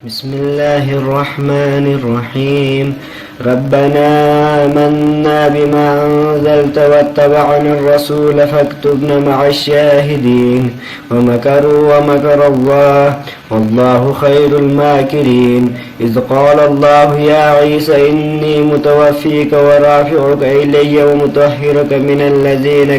بسم الله الرحمن الرحيم. ربنا آمنا بما أنزلت واتبعنا الرسول فاكتبنا مع الشاهدين. ومكروا ومكر الله والله خير الماكرين. إذ قال الله يا عيسى إني متوفيك ورافعك إلي ومطهرك من الذين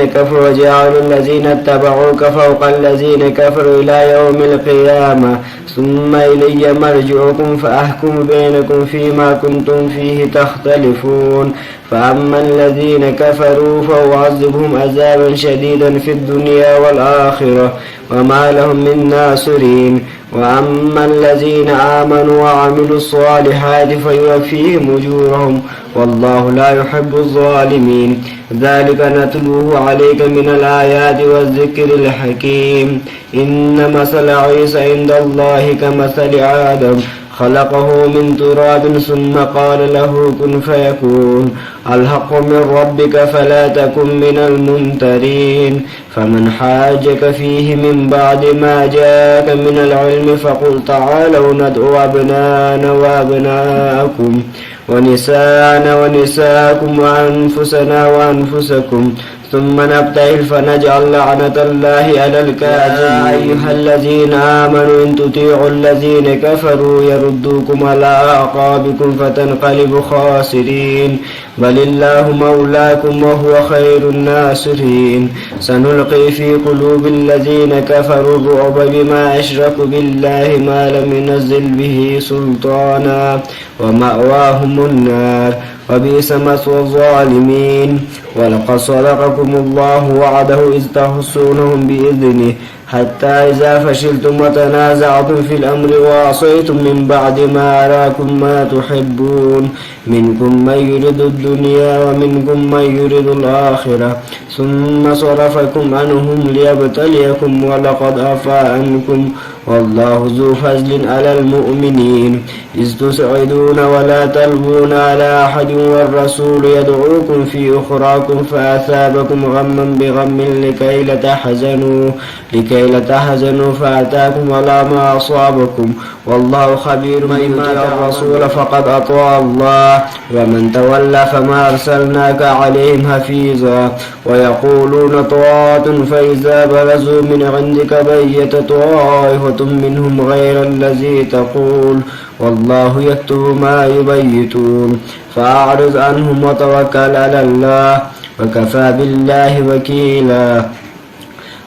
كفروا وجعلوا الذين اتبعوك فوق الذين كفروا إلى يوم القيامة ثم إلي مرجعكم فأحكم بينكم فيما كنتم فيه تختلفون. فأما الذين كفروا فأعذبهم عذابا شديدا في الدنيا والآخرة وما لهم من ناصرين. وأما الذين آمنوا وعملوا الصالحات فيوفيهم أجورهم والله لا يحب الظالمين. ذلك نتلوه عليك من الآيات والذكر الحكيم. إن مثل عيسى عند الله كمثل آدم خلقه من تراب ثم قال له كن فيكون. الحق من ربك فلا تكن من الممترين. فمن حاجك فيه من بعد ما جاءك من العلم فقل تعالوا ندعو أبناءنا وأبناءكم ونساءنا ونساءكم وأنفسنا وأنفسكم ثم نبتهل فنجعل لعنة الله على الكاذبين. يا أيها الذين آمنوا إن تطيعوا الذين كفروا يردوكم على أعقابكم فتنقلبوا خاسرين. بل الله مولاكم وهو خير الناصرين. سنلقي في قلوب الذين كفروا الرعب بما أشركوا بالله ما لم ينزل به سلطانا ومأواهم النار وبئس مثوى الظالمين. ولقد صدقكم الله وعده إذ تحسونهم بإذنه حتى إذا فشلتم وتنازعتم في الأمر وعصيتم من بعد ما أراكم ما تحبون منكم من يريد الدنيا ومنكم من يريد الآخرة ثم صرفكم عنهم ليبتليكم ولقد عفا عنكم والله ذو فضل على المؤمنين. إذ تسعدون ولا تلوون على أحد والرسول يدعوكم في أخراكم فأثابكم غما بغم لكي لا تحزنوا فأتاكم على ما أصابكم والله خبير. من يطع الرسول فقد أطاع الله ومن تولى فما أرسلناك عليهم حفيظا. ويقولون طاعة فإذا برزوا من عندك بيت طائفة منهم غير الذي تقول والله يكتب ما يبيتون. فأعرض عنهم وتوكل على الله وكفى بالله وكيلا.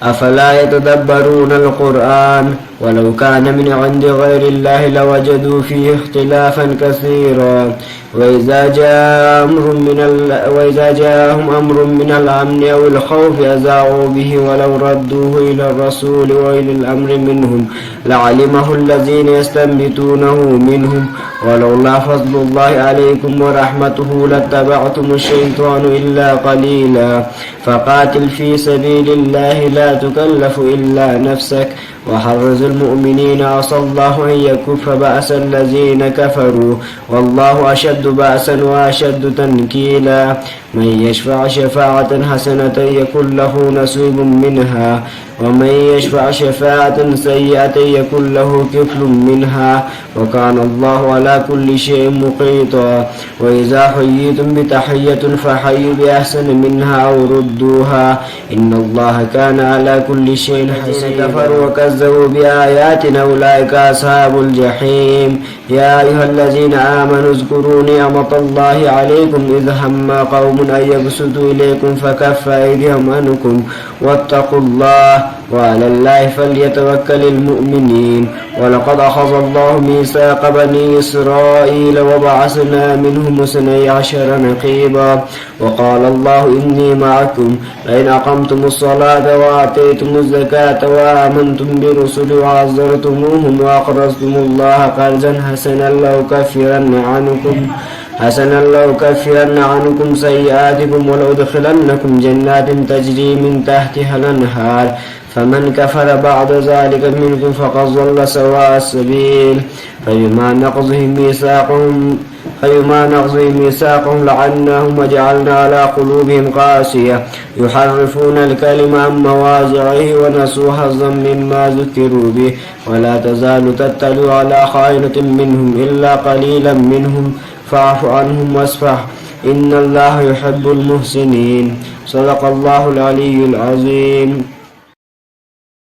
أفلا يتدبرون القرآن ولو كان من عند غير الله لوجدوا فيه اختلافا كثيرا. وإذا جاءهم أمر من الأمن أو الخوف أذاعوا به ولو ردوه إلى الرسول وإلى الأمر منهم لعلمه الذين يستنبطونه منهم ولولا فضل الله عليكم ورحمته لاتبعتم الشيطان إلا قليلا. فقاتل في سبيل الله لا تكلف إلا نفسك وحرز المؤمنين عسى الله أن يكف بأس الذين كفروا والله أشد بأسا وأشد تنكيلا. من يشفع شفاعة حسنة يكن له نصيب منها ومن يشفع شفاعة سيئة يكن له كفل منها وكان الله على كل شيء مقيتا. وإذا حييتم بتحية فحيوا بأحسن منها أو ردوها إن الله كان على كل شيء حسيبا. كفروا وكذبوا بآياتنا أولئك أصحاب الجحيم. يا أيها الذين آمنوا اذكروا نعمة الله عليكم إذ هم قوم أن يبسطوا إليكم فكف أيديهم عنكم واتقوا الله وعلى الله فليتوكل المؤمنين. ولقد أخذ الله ميثاق بني إسرائيل وبعثنا منهم 12 نقيبا وقال الله إني معكم لئن أقمتم الصلاة وآتيتم الزكاة وآمنتم برسلي وعزرتموهم وأقرضتم الله قرضا حسنا لأكفرن عنكم سيئاتكم ولأدخلنكم جنات تجري من تحتها الأنهار. فمن كفر بعد ذلك منكم فقد ضل سواء السبيل. فبما نقضهم فبما نقضهم ميثاقهم لعناهم وجعلنا على قلوبهم قاسية يحرفون الكلم عن مواضعه ونسوا حظا مما ذكروا به ولا تزال تطلع على خائنة منهم إلا قليلا منهم فاعف عنهم واصفح إن الله يحب المحسنين. صدق الله العلي العظيم.